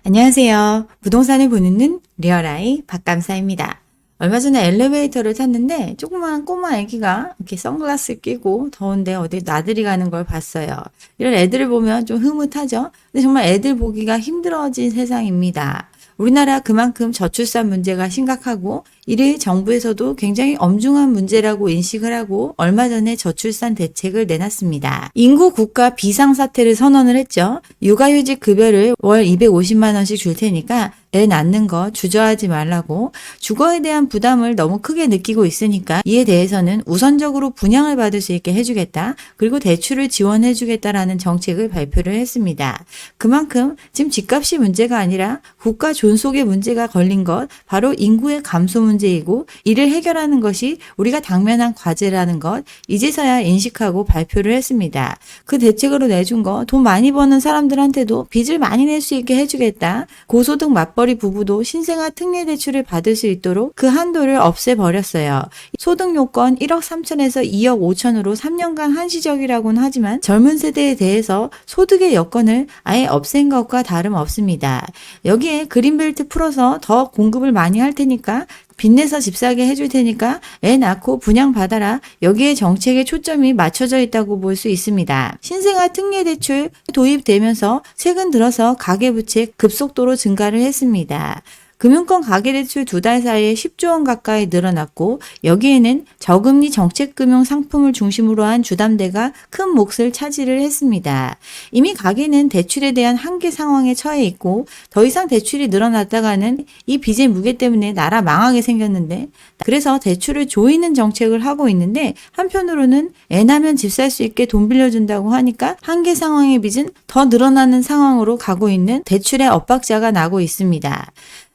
안녕하세요. 부동산을 보는 눈 리얼아이 박감사입니다. 얼마 전에 엘리베이터를 탔는데 조그만 꼬마 애기가 이렇게 선글라스 끼고 더운데 어디 나들이 가는 걸 봤어요. 이런 애들을 보면 좀 흐뭇하죠? 근데 정말 애들 보기가 힘들어진 세상입니다. 우리나라 그만큼 저출산 문제가 심각하고 이를 정부에서도 굉장히 엄중한 문제라고 인식을 하고 얼마 전에 저출산 대책을 내놨습니다. 인구 국가 비상사태를 선언을 했죠. 육아휴직 급여를 월 250만 원씩 줄 테니까 애 낳는 거 주저하지 말라고, 주거에 대한 부담을 너무 크게 느끼고 있으니까 이에 대해서는 우선적으로 분양을 받을 수 있게 해주겠다. 그리고 대출을 지원해주겠다라는 정책을 발표를 했습니다. 그만큼 지금 집값이 문제가 아니라 국가 존속의 문제가 걸린 것, 바로 인구의 감소 문제이고 이를 해결하는 것이 우리가 당면한 과제라는 것 이제서야 인식하고 발표를 했습니다. 그 대책으로 내준 거 돈 많이 버는 사람들한테도 빚을 많이 낼 수 있게 해주겠다. 고소득 맞벌이 부부도 신생아 특례 대출을 받을 수 있도록 그 한도를 없애버렸어요. 소득 요건 1억 3천에서 2억 5천으로 3년간 한시적이라고는 하지만 젊은 세대에 대해서 소득의 여건을 아예 없앤 것과 다름없습니다. 여기에 그린벨트 풀어서 더 공급을 많이 할 테니까 빚내서 집 사게 해줄 테니까 애 낳고 분양받아라. 여기에 정책의 초점이 맞춰져 있다고 볼 수 있습니다. 신생아 특례 대출 도입되면서 최근 들어서 가계부채 급속도로 증가를 했습니다. 금융권 가계대출 2달 사이에 10조 원 가까이 늘어났고 여기에는 저금리 정책금융 상품을 중심으로 한 주담대가 큰 몫을 차지를 했습니다. 이미 가계는 대출에 대한 한계 상황에 처해 있고 더 이상 대출이 늘어났다가는 이 빚의 무게 때문에 나라 망하게 생겼는데, 그래서 대출을 조이는 정책을 하고 있는데 한편으로는 애 낳으면 집 살 수 있게 돈 빌려준다고 하니까 한계 상황의 빚은 더 늘어나는 상황으로 가고 있는 대출의 엇박자가 나고 있습니다.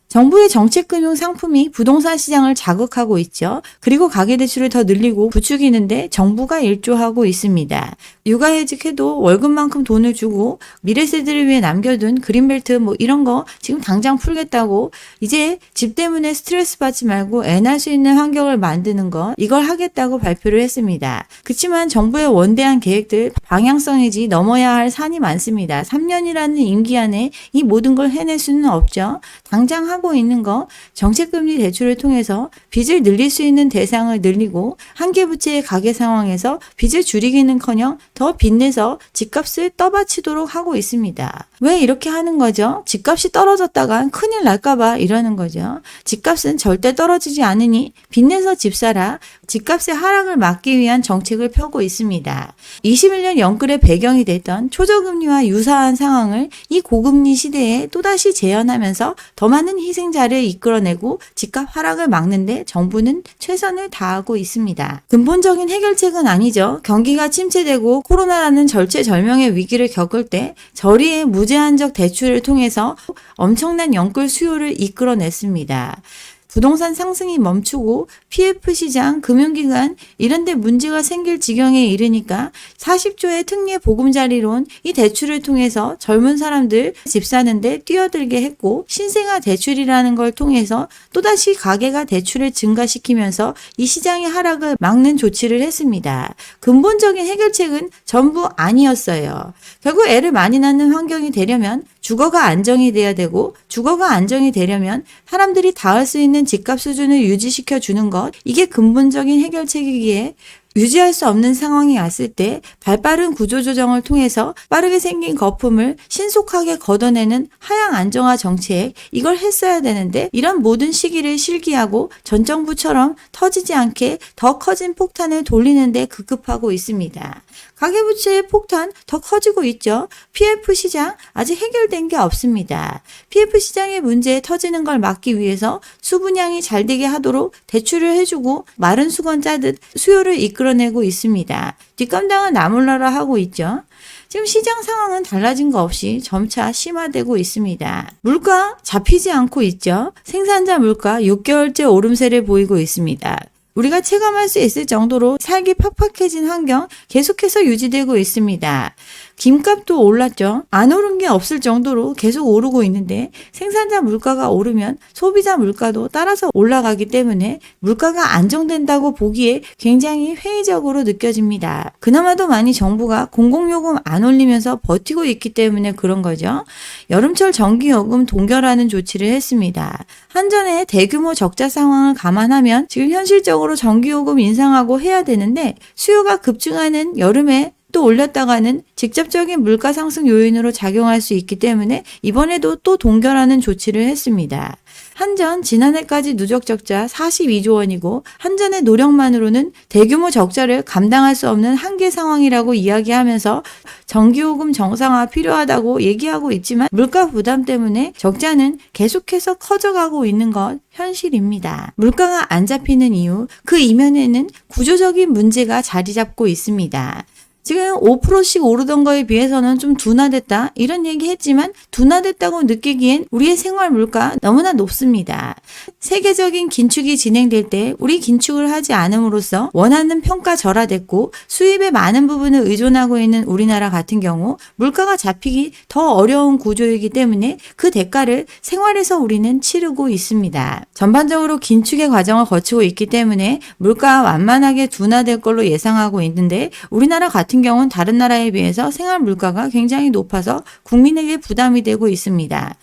정부의 정책금융 상품이 부동산 시장을 자극하고 있죠. 그리고 가계대출을 더 늘리고 부추기는데 정부가 일조하고 있습니다. 육아휴직해도 월급만큼 돈을 주고 미래 세대를 위해 남겨둔 그린벨트 이런 거 지금 당장 풀겠다고, 이제 집 때문에 스트레스 받지 말고 애 낳을 수 있는 환경을 만드는 거, 이걸 하겠다고 발표를 했습니다. 그렇지만 정부의 원대한 계획들 방향성이지 넘어야 할 산이 많습니다. 3년이라는 임기 안에 이 모든 걸 해낼 수는 없죠. 당장 하고 있는 거, 정책금리 대출을 통해서 빚을 늘릴 수 있는 대상을 늘리고 한계부채의 가계 상황에서 빚을 줄이기는커녕 더 빚내서 집값을 떠받치도록 하고 있습니다. 왜 이렇게 하는 거죠? 집값이 떨어졌다간 큰일 날까봐 이러는 거죠. 집값은 절대 떨어지지 않으니 빚내서 집 사라. 집값의 하락을 막기 위한 정책을 펴고 있습니다. 21년 연끌의 배경이 됐던 초저금리와 유사한 상황을 이 고금리 시대에 또다시 재현하면서 더 많은 희생자를 이끌어내고 집값 하락을 막는데 정부는 최선을 다하고 있습니다. 근본적인 해결책은 아니죠. 경기가 침체되고 코로나라는 절체절명의 위기를 겪을 때 저리의 무제한적 대출을 통해서 엄청난 연끌 수요를 이끌어냈습니다. 부동산 상승이 멈추고 PF 시장, 금융기관 이런 데 문제가 생길 지경에 이르니까 40조의 특례 보금자리론, 이 대출을 통해서 젊은 사람들 집 사는데 뛰어들게 했고, 신생아 대출이라는 걸 통해서 또다시 가계가 대출을 증가시키면서 이 시장의 하락을 막는 조치를 했습니다. 근본적인 해결책은 전부 아니었어요. 결국 애를 많이 낳는 환경이 되려면 주거가 안정이 돼야 되고, 주거가 안정이 되려면 사람들이 닿을 수 있는 집값 수준을 유지시켜 주는 것, 이게 근본적인 해결책이기에 유지할 수 없는 상황이 왔을 때 발빠른 구조조정을 통해서 빠르게 생긴 거품을 신속하게 걷어내는 하향 안정화 정책, 이걸 했어야 되는데 이런 모든 시기를 실기하고 전 정부처럼 터지지 않게 더 커진 폭탄을 돌리는데 급급하고 있습니다. 가계부채의 폭탄 더 커지고 있죠. PF 시장 아직 해결된 게 없습니다. PF 시장의 문제 터지는 걸 막기 위해서 수분양이 잘 되게 하도록 대출을 해주고 마른 수건 짜듯 수요를 이끌어내고 있습니다. 뒷감당은 나몰라라 하고 있죠. 지금 시장 상황은 달라진 거 없이 점차 심화되고 있습니다. 물가 잡히지 않고 있죠. 생산자 물가 6개월째 오름세를 보이고 있습니다. 우리가 체감할 수 있을 정도로 살기 팍팍해진 환경 계속해서 유지되고 있습니다. 김값도 올랐죠. 안 오른 게 없을 정도로 계속 오르고 있는데 생산자 물가가 오르면 소비자 물가도 따라서 올라가기 때문에 물가가 안정된다고 보기에 굉장히 회의적으로 느껴집니다. 그나마도 많이 정부가 공공요금 안 올리면서 버티고 있기 때문에 그런 거죠. 여름철 전기요금 동결하는 조치를 했습니다. 한전의 대규모 적자 상황을 감안하면 지금 현실적으로 전기요금 인상하고 해야 되는데 수요가 급증하는 여름에 또 올렸다가는 직접적인 물가 상승 요인으로 작용할 수 있기 때문에 이번에도 또 동결하는 조치를 했습니다. 한전 지난해까지 누적 적자 42조 원이고 한전의 노력만으로는 대규모 적자를 감당할 수 없는 한계 상황이라고 이야기하면서 전기요금 정상화 필요하다고 얘기하고 있지만 물가 부담 때문에 적자는 계속해서 커져가고 있는 것 현실입니다. 물가가 안 잡히는 이유, 그 이면에는 구조적인 문제가 자리 잡고 있습니다. 지금 5%씩 오르던 거에 비해서는 좀 둔화됐다 이런 얘기 했지만 둔화됐다고 느끼기엔 우리의 생활 물가 너무나 높습니다. 세계적인 긴축이 진행될 때 우리 긴축을 하지 않음으로써 원하는 평가 절하됐고 수입의 많은 부분을 의존하고 있는 우리나라 같은 경우 물가가 잡히기 더 어려운 구조이기 때문에 그 대가를 생활에서 우리는 치르고 있습니다. 전반적으로 긴축의 과정을 거치고 있기 때문에 물가가 완만하게 둔화될 걸로 예상하고 있는데 우리나라 같은 경우는 다른 나라에 비해서 생활 물가가 굉장히 높아서 국민에게 부담이 되고 있습니다.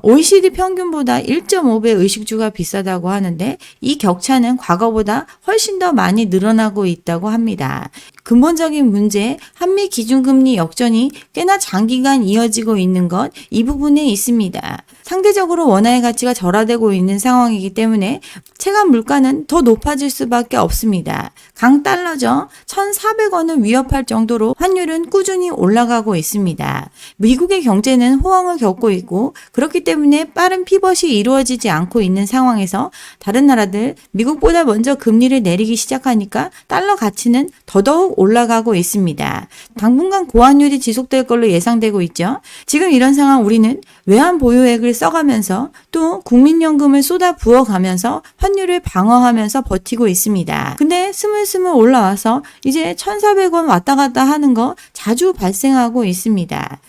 OECD 평균보다 1.5배 의식주가 비싸다고 하는데 이 격차는 과거보다 훨씬 더 많이 늘어나고 있다고 합니다. 근본적인 문제, 한미 기준금리 역전이 꽤나 장기간 이어지고 있는 것, 이 부분에 있습니다. 상대적으로 원화의 가치가 절하되고 있는 상황이기 때문에 체감 물가는 더 높아질 수밖에 없습니다. 강달러죠. 1,400원을 위협할 정도로 환율은 꾸준히 올라가고 있습니다. 미국의 경제는 호황을 겪고 있고 그렇기 때문에 빠른 피벗이 이루어지지 않고 있는 상황에서 다른 나라들 미국보다 먼저 금리를 내리기 시작하니까 달러 가치는 더더욱 올라가고 있습니다. 당분간 고환율이 지속될 걸로 예상되고 있죠. 지금 이런 상황 우리는 외환 보유액을 써가면서 또 국민연금을 쏟아 부어가면서 환율을 방어하면서 버티고 있습니다. 근데 스물스물 올라와서 이제 1,400원 왔다 갔다 하는 거 자주 발생하고 있습니다.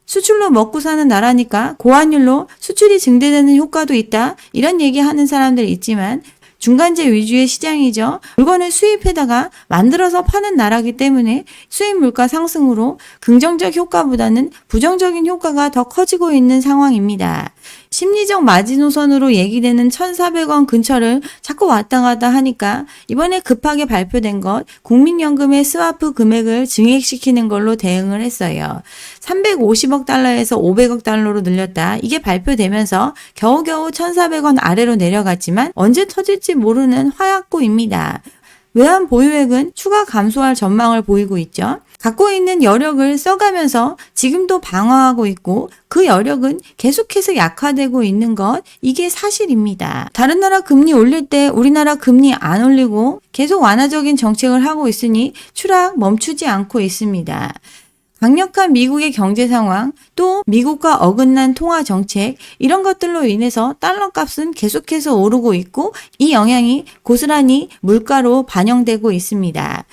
수출로 먹고 사는 나라니까 고환율로 수출이 증대되는 효과도 있다. 이런 얘기하는 사람들 있지만 중간재 위주의 시장이죠. 물건을 수입해다가 만들어서 파는 나라이기 때문에 수입 물가 상승으로 긍정적 효과보다는 부정적인 효과가 더 커지고 있는 상황입니다. 심리적 마지노선으로 얘기되는 1,400원 근처를 자꾸 왔다 갔다 하니까 이번에 급하게 발표된 것 국민연금의 스와프 금액을 증액시키는 걸로 대응을 했어요. 350억 달러에서 500억 달러로 늘렸다. 이게 발표되면서 겨우겨우 1,400원 아래로 내려갔지만 언제 터질지 모르는 화약고입니다. 외환 보유액은 추가 감소할 전망을 보이고 있죠. 갖고 있는 여력을 써가면서 지금도 방어하고 있고 그 여력은 계속해서 약화되고 있는 것, 이게 사실입니다. 다른 나라 금리 올릴 때 우리나라 금리 안 올리고 계속 완화적인 정책을 하고 있으니 추락 멈추지 않고 있습니다. 강력한 미국의 경제 상황, 또 미국과 어긋난 통화 정책, 이런 것들로 인해서 달러 값은 계속해서 오르고 있고 이 영향이 고스란히 물가로 반영되고 있습니다.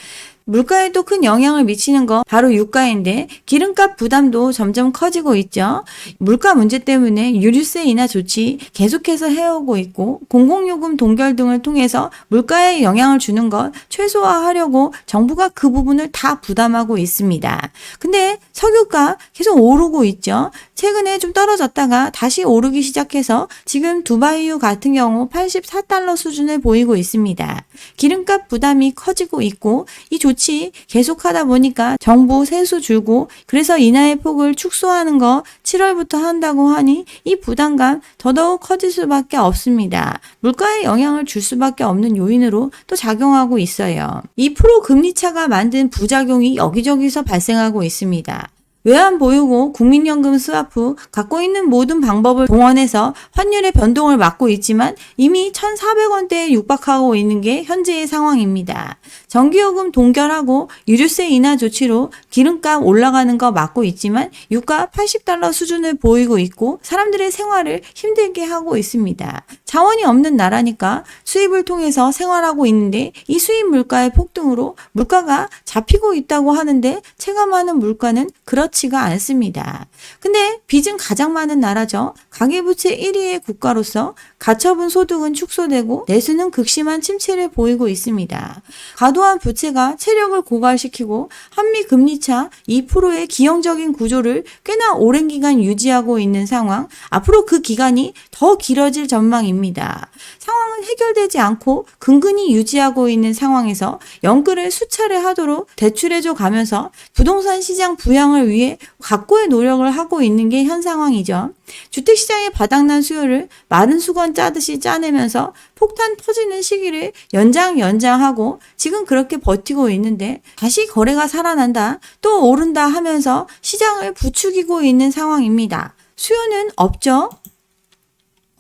물가에도 큰 영향을 미치는 거 바로 유가인데 기름값 부담도 점점 커지고 있죠. 물가 문제 때문에 유류세 인하 조치 계속해서 해오고 있고 공공요금 동결 등을 통해서 물가에 영향을 주는 것 최소화하려고 정부가 그 부분을 다 부담하고 있습니다. 근데 석유가 계속 오르고 있죠. 최근에 좀 떨어졌다가 다시 오르기 시작해서 지금 두바이유 같은 경우 84달러 수준을 보이고 있습니다. 기름값 부담이 커지고 있고 이 조치 계속하다 보니까 정부 세수 줄고 그래서 인하의 폭을 축소하는 거 7월부터 한다고 하니 이 부담감 더더욱 커질 수밖에 없습니다. 물가에 영향을 줄 수밖에 없는 요인으로 또 작용하고 있어요. 2% 금리차가 만든 부작용이 여기저기서 발생하고 있습니다. 외환 보유고 국민연금 스와프 갖고 있는 모든 방법을 동원해서 환율의 변동을 막고 있지만 이미 1,400원대에 육박하고 있는 게 현재의 상황입니다. 전기요금 동결하고 유류세 인하 조치로 기름값 올라가는 거 막고 있지만 유가 80달러 수준을 보이고 있고 사람들의 생활을 힘들게 하고 있습니다. 자원이 없는 나라니까 수입을 통해서 생활하고 있는데 이 수입 물가의 폭등으로 물가가 잡히고 있다고 하는데 체감하는 물가는 그렇지가 않습니다. 근데 빚은 가장 많은 나라죠. 가계부채 1위의 국가로서 가처분 소득은 축소되고 내수는 극심한 침체를 보이고 있습니다. 과도한 부채가 체력을 고갈시키고 한미 금리차 2%의 기형적인 구조를 꽤나 오랜 기간 유지하고 있는 상황, 앞으로 그 기간이 더 길어질 전망입니다. 상황은 해결되지 않고 근근히 유지하고 있는 상황에서 연끌을 수차례 하도록 대출해줘 가면서 부동산 시장 부양을 위해 각고의 노력을 하고 있는 게 현 상황이죠. 주택시장의 바닥난 수요를 마른 수건 짜듯이 짜내면서 폭탄 터지는 시기를 연장하고 지금 그렇게 버티고 있는데 다시 거래가 살아난다, 또 오른다 하면서 시장을 부추기고 있는 상황입니다. 수요는 없죠.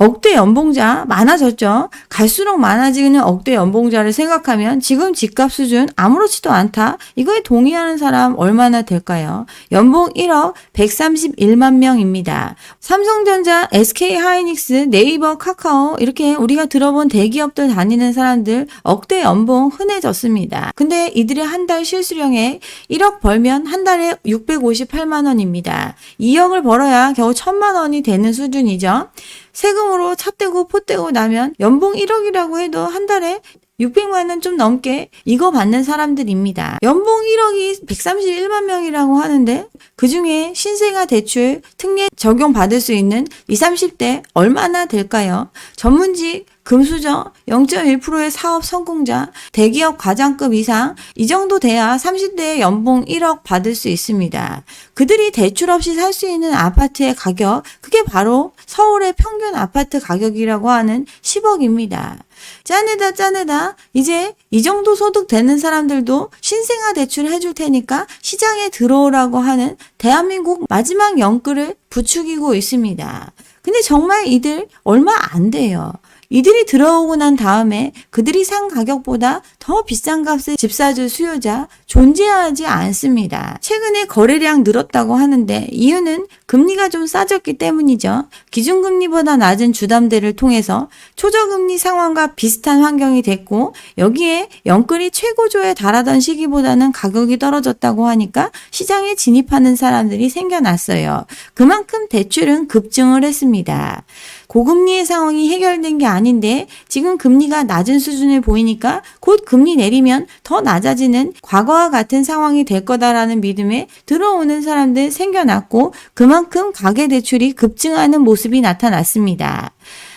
억대 연봉자 많아졌죠. 갈수록 많아지는 억대 연봉자를 생각하면 지금 집값 수준 아무렇지도 않다. 이거에 동의하는 사람 얼마나 될까요? 연봉 1억 131만 명입니다. 삼성전자, SK하이닉스, 네이버, 카카오 이렇게 우리가 들어본 대기업들 다니는 사람들 억대 연봉 흔해졌습니다. 근데 이들의 한 달 실수령액 1억 벌면 한 달에 658만 원입니다. 2억을 벌어야 겨우 1,000만 원이 되는 수준이죠. 세금으로 차 떼고 포 떼고 나면 연봉 1억이라고 해도 한 달에 600만 원 좀 넘게 이거 받는 사람들입니다. 연봉 1억이 131만 명이라고 하는데 그중에 신생아 대출 특례 적용받을 수 있는 20, 30대 얼마나 될까요? 전문직, 금수저, 0.1%의 사업 성공자, 대기업 과장급 이상 이 정도 돼야 30대의 연봉 1억 받을 수 있습니다. 그들이 대출 없이 살 수 있는 아파트의 가격, 그게 바로 서울의 평균 아파트 가격이라고 하는 10억입니다. 짜내다 이제 이 정도 소득 되는 사람들도 신생아 대출 해줄 테니까 시장에 들어오라고 하는 대한민국 마지막 연끌을 부추기고 있습니다. 근데 정말 이들 얼마 안 돼요. 이들이 들어오고 난 다음에 그들이 산 가격보다 더 비싼 값에 집 사줄 수요자 존재하지 않습니다. 최근에 거래량 늘었다고 하는데 이유는 금리가 좀 싸졌기 때문이죠. 기준금리보다 낮은 주담대를 통해서 초저금리 상황과 비슷한 환경이 됐고 여기에 연끌이 최고조에 달하던 시기보다는 가격이 떨어졌다고 하니까 시장에 진입하는 사람들이 생겨났어요. 그만큼 대출은 급증을 했습니다. 고금리의 상황이 해결된 게 아닌데 지금 금리가 낮은 수준을 보이니까 곧 금리 내리면 더 낮아지는 과거와 같은 상황이 될 거다라는 믿음에 들어오는 사람들 생겨났고 그만큼 가계대출이 급증하는 모습이 나타났습니다.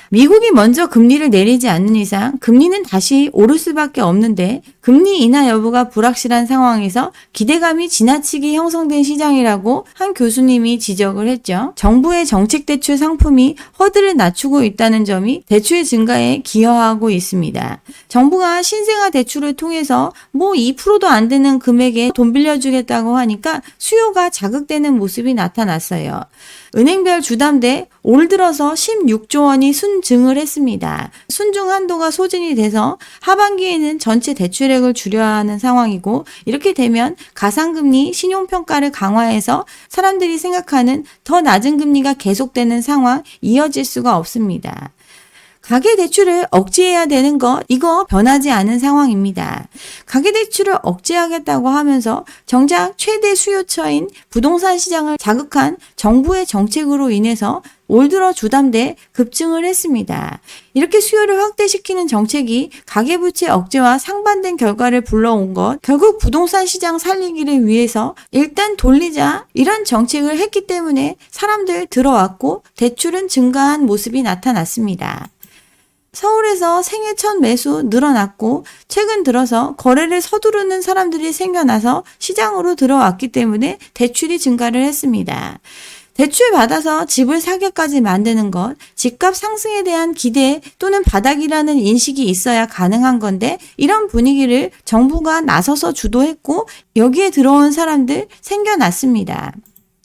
미국이 먼저 금리를 내리지 않는 이상 금리는 다시 오를 수밖에 없는데 금리 인하 여부가 불확실한 상황에서 기대감이 지나치게 형성된 시장이라고 한 교수님이 지적을 했죠. 정부의 정책 대출 상품이 허들을 낮추고 있다는 점이 대출 증가에 기여하고 있습니다. 정부가 신생아 대출을 통해서 2%도 안 되는 금액에 돈 빌려주겠다고 하니까 수요가 자극되는 모습이 나타났어요. 은행별 주담대 올 들어서 16조 원이 순증을 했습니다. 순증 한도가 소진이 돼서 하반기에는 전체 대출액을 줄여야 하는 상황이고 이렇게 되면 가상금리 신용평가를 강화해서 사람들이 생각하는 더 낮은 금리가 계속되는 상황 이어질 수가 없습니다. 가계대출을 억제해야 되는 것, 이거 변하지 않은 상황입니다. 가계대출을 억제하겠다고 하면서 정작 최대 수요처인 부동산 시장을 자극한 정부의 정책으로 인해서 올 들어 주담대 급증을 했습니다. 이렇게 수요를 확대시키는 정책이 가계부채 억제와 상반된 결과를 불러온 것, 결국 부동산 시장 살리기를 위해서 일단 돌리자 이런 정책을 했기 때문에 사람들 들어왔고 대출은 증가한 모습이 나타났습니다. 서울에서 생애 첫 매수 늘어났고 최근 들어서 거래를 서두르는 사람들이 생겨나서 시장으로 들어왔기 때문에 대출이 증가를 했습니다. 대출 받아서 집을 사게까지 만드는 것, 집값 상승에 대한 기대 또는 바닥이라는 인식이 있어야 가능한 건데 이런 분위기를 정부가 나서서 주도했고 여기에 들어온 사람들 생겨났습니다.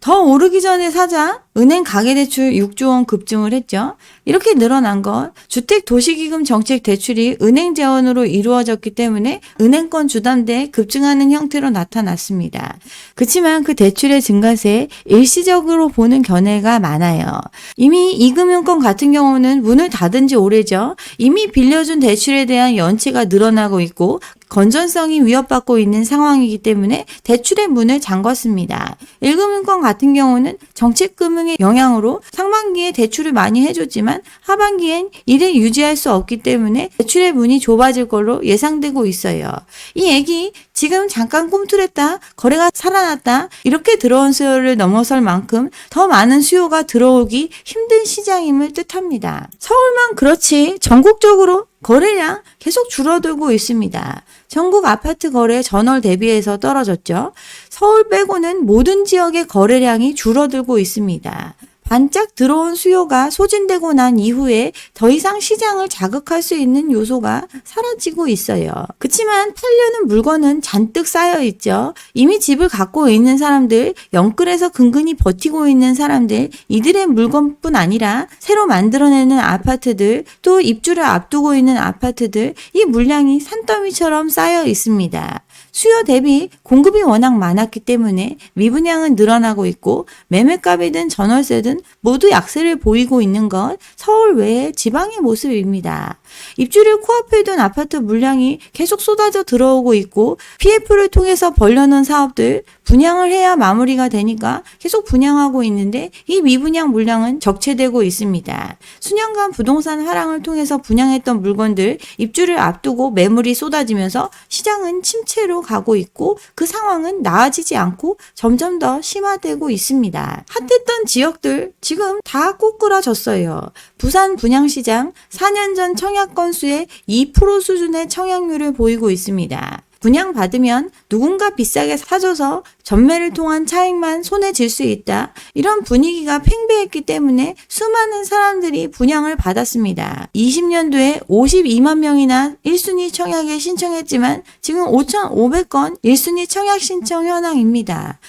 더 오르기 전에 사자 은행 가계대출 6조 원 급증을 했죠. 이렇게 늘어난 건 주택도시기금 정책 대출이 은행 재원으로 이루어졌기 때문에 은행권 주담대 급증하는 형태로 나타났습니다. 그렇지만 그 대출의 증가세 일시적으로 보는 견해가 많아요. 이미 이금융권 같은 경우는 문을 닫은 지 오래죠. 이미 빌려준 대출에 대한 연체가 늘어나고 있고 건전성이 위협받고 있는 상황이기 때문에 대출의 문을 잠궜습니다. 1금융권 같은 경우는 정책금융의 영향으로 상반기에 대출을 많이 해줬지만 하반기엔 이를 유지할 수 없기 때문에 대출의 문이 좁아질 걸로 예상되고 있어요. 이 얘기 지금 잠깐 꿈틀했다, 거래가 살아났다 이렇게 들어온 수요를 넘어설 만큼 더 많은 수요가 들어오기 힘든 시장임을 뜻합니다. 서울만 그렇지 전국적으로 거래량 계속 줄어들고 있습니다. 전국 아파트 거래 전월 대비해서 떨어졌죠. 서울 빼고는 모든 지역의 거래량이 줄어들고 있습니다. 반짝 들어온 수요가 소진되고 난 이후에 더 이상 시장을 자극할 수 있는 요소가 사라지고 있어요. 그치만 팔려는 물건은 잔뜩 쌓여 있죠. 이미 집을 갖고 있는 사람들, 영끌에서 근근히 버티고 있는 사람들, 이들의 물건뿐 아니라 새로 만들어내는 아파트들, 또 입주를 앞두고 있는 아파트들, 이 물량이 산더미처럼 쌓여 있습니다. 수요 대비 공급이 워낙 많았기 때문에 미분양은 늘어나고 있고 매매값이든 전월세든 모두 약세를 보이고 있는 건 서울 외의 지방의 모습입니다. 입주를 코앞에 둔 아파트 물량이 계속 쏟아져 들어오고 있고 PF를 통해서 벌려놓은 사업들 분양을 해야 마무리가 되니까 계속 분양하고 있는데 이 미분양 물량은 적체되고 있습니다. 수년간 부동산 하락을 통해서 분양했던 물건들 입주를 앞두고 매물이 쏟아지면서 시장은 침체로 가고 있고 그 상황은 나아지지 않고 점점 더 심화되고 있습니다. 핫했던 지역들 지금 다 꼬꾸라졌어요. 부산 분양시장 4년 전 청약 건수의 2% 수준의 청약률을 보이고 있습니다. 분양받으면 누군가 비싸게 사줘서 전매를 통한 차익만 손에 쥘 수 있다. 이런 분위기가 팽배했기 때문에 수많은 사람들이 분양을 받았습니다. 20년도에 52만 명이나 1순위 청약에 신청했지만 지금 5,500건 1순위 청약 신청 현황입니다.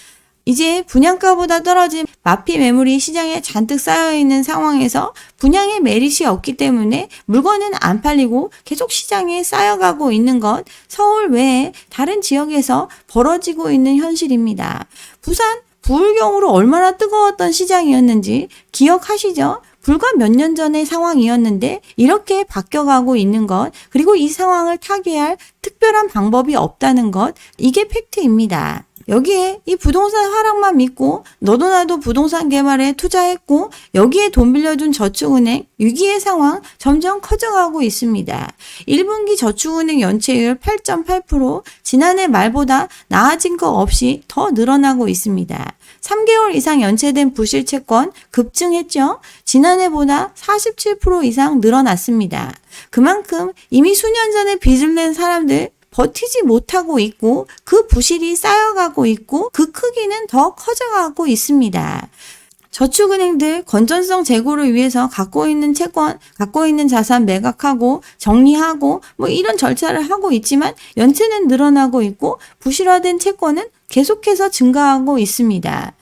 이제 분양가보다 떨어진 마피 매물이 시장에 잔뜩 쌓여있는 상황에서 분양의 메릿이 없기 때문에 물건은 안 팔리고 계속 시장에 쌓여가고 있는 것 서울 외에 다른 지역에서 벌어지고 있는 현실입니다. 부산, 부울경으로 얼마나 뜨거웠던 시장이었는지 기억하시죠? 불과 몇 년 전의 상황이었는데 이렇게 바뀌어가고 있는 것 그리고 이 상황을 타개할 특별한 방법이 없다는 것 이게 팩트입니다. 여기에 이 부동산 하락만 믿고 너도 나도 부동산 개발에 투자했고 여기에 돈 빌려준 저축은행 위기의 상황 점점 커져가고 있습니다. 1분기 저축은행 연체율 8.8% 지난해 말보다 나아진 거 없이 더 늘어나고 있습니다. 3개월 이상 연체된 부실 채권 급증했죠. 지난해보다 47% 이상 늘어났습니다. 그만큼 이미 수년 전에 빚을 낸 사람들 버티지 못하고 있고 그 부실이 쌓여가고 있고 그 크기는 더 커져가고 있습니다. 저축은행들 건전성 제고를 위해서 갖고 있는 채권, 갖고 있는 자산 매각하고 정리하고 이런 절차를 하고 있지만 연체는 늘어나고 있고 부실화된 채권은 계속해서 증가하고 있습니다.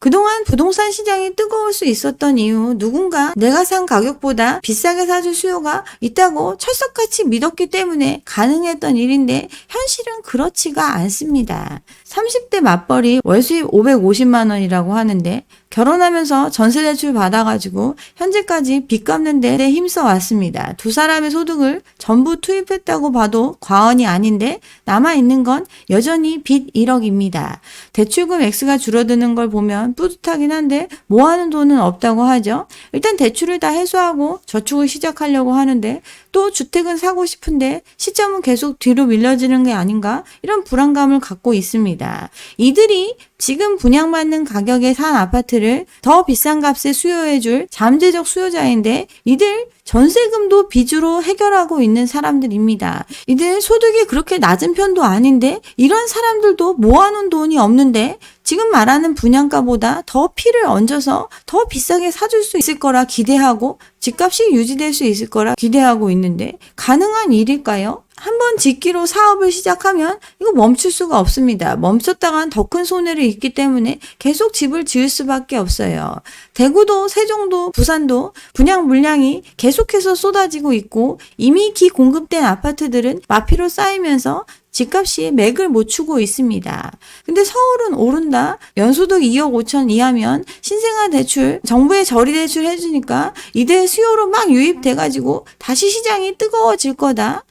그동안 부동산 시장이 뜨거울 수 있었던 이유 누군가 내가 산 가격보다 비싸게 사줄 수요가 있다고 철석같이 믿었기 때문에 가능했던 일인데 현실은 그렇지가 않습니다. 30대 맞벌이 월 수입 550만 원이라고 하는데 결혼하면서 전세대출 받아가지고 현재까지 빚 갚는 데 힘써 왔습니다. 두 사람의 소득을 전부 투입했다고 봐도 과언이 아닌데 남아있는 건 여전히 빚 1억입니다. 대출금 액수가 줄어드는 걸 보면 뿌듯하긴 한데 모아는 돈은 없다고 하죠. 일단 대출을 다 해소하고 저축을 시작하려고 하는데 또 주택은 사고 싶은데 시점은 계속 뒤로 밀려지는 게 아닌가 이런 불안감을 갖고 있습니다. 이들이 지금 분양받는 가격에 산 아파트를 더 비싼 값에 수요해줄 잠재적 수요자인데 이들 전세금도 빚으로 해결하고 있는 사람들입니다. 이들 소득이 그렇게 낮은 편도 아닌데 이런 사람들도 모아놓은 돈이 없는데 지금 말하는 분양가보다 더 피를 얹어서 더 비싸게 사줄 수 있을 거라 기대하고 집값이 유지될 수 있을 거라 기대하고 있는데 가능한 일일까요? 한번 짓기로 사업을 시작하면 이거 멈출 수가 없습니다. 멈췄다간 더 큰 손해를 입기 때문에 계속 집을 지을 수밖에 없어요. 대구도, 세종도, 부산도 분양 물량이 계속해서 쏟아지고 있고 이미 기공급된 아파트들은 마피로 쌓이면서 집값이 맥을 못 추고 있습니다. 근데 서울은 오른다. 연소득 2억 5천 이하면 신생아 대출, 정부의 저리 대출 해주니까 이들 수요로 막 유입돼가지고 다시 시장이 뜨거워질 거다.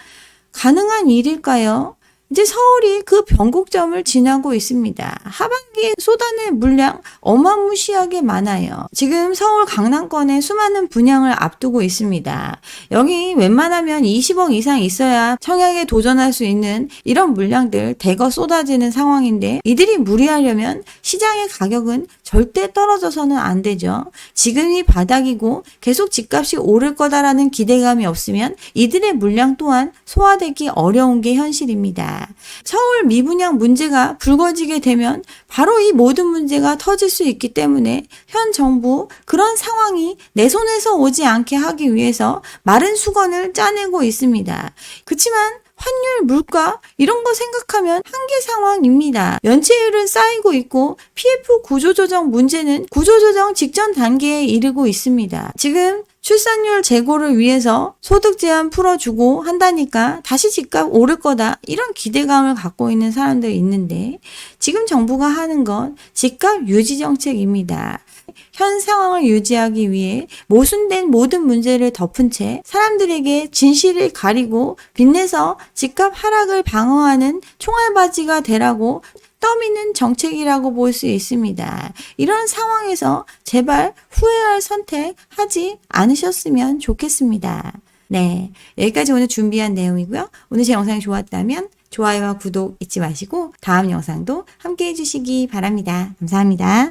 가능한 일일까요? 이제 서울이 그 변곡점을 지나고 있습니다. 하반기에 쏟아낼 물량 어마무시하게 많아요. 지금 서울 강남권에 수많은 분양을 앞두고 있습니다. 여기 웬만하면 20억 이상 있어야 청약에 도전할 수 있는 이런 물량들 대거 쏟아지는 상황인데 이들이 무리하려면 시장의 가격은 절대 떨어져서는 안 되죠. 지금이 바닥이고 계속 집값이 오를 거다라는 기대감이 없으면 이들의 물량 또한 소화되기 어려운 게 현실입니다. 서울 미분양 문제가 불거지게 되면 바로 이 모든 문제가 터질 수 있기 때문에 현 정부 그런 상황이 내 손에서 오지 않게 하기 위해서 마른 수건을 짜내고 있습니다. 그렇지만 환율, 물가 이런 거 생각하면 한계 상황입니다. 연체율은 쌓이고 있고 PF 구조조정 문제는 구조조정 직전 단계에 이르고 있습니다. 지금 출산율 제고를 위해서 소득 제한 풀어주고 한다니까 다시 집값 오를 거다 이런 기대감을 갖고 있는 사람들이 있는데 지금 정부가 하는 건 집값 유지 정책입니다. 현 상황을 유지하기 위해 모순된 모든 문제를 덮은 채 사람들에게 진실을 가리고 빚내서 집값 하락을 방어하는 총알바지가 되라고 떠미는 정책이라고 볼 수 있습니다. 이런 상황에서 제발 후회할 선택 하지 않으셨으면 좋겠습니다. 네, 여기까지 오늘 준비한 내용이고요. 오늘 제 영상이 좋았다면 좋아요와 구독 잊지 마시고 다음 영상도 함께 해주시기 바랍니다. 감사합니다.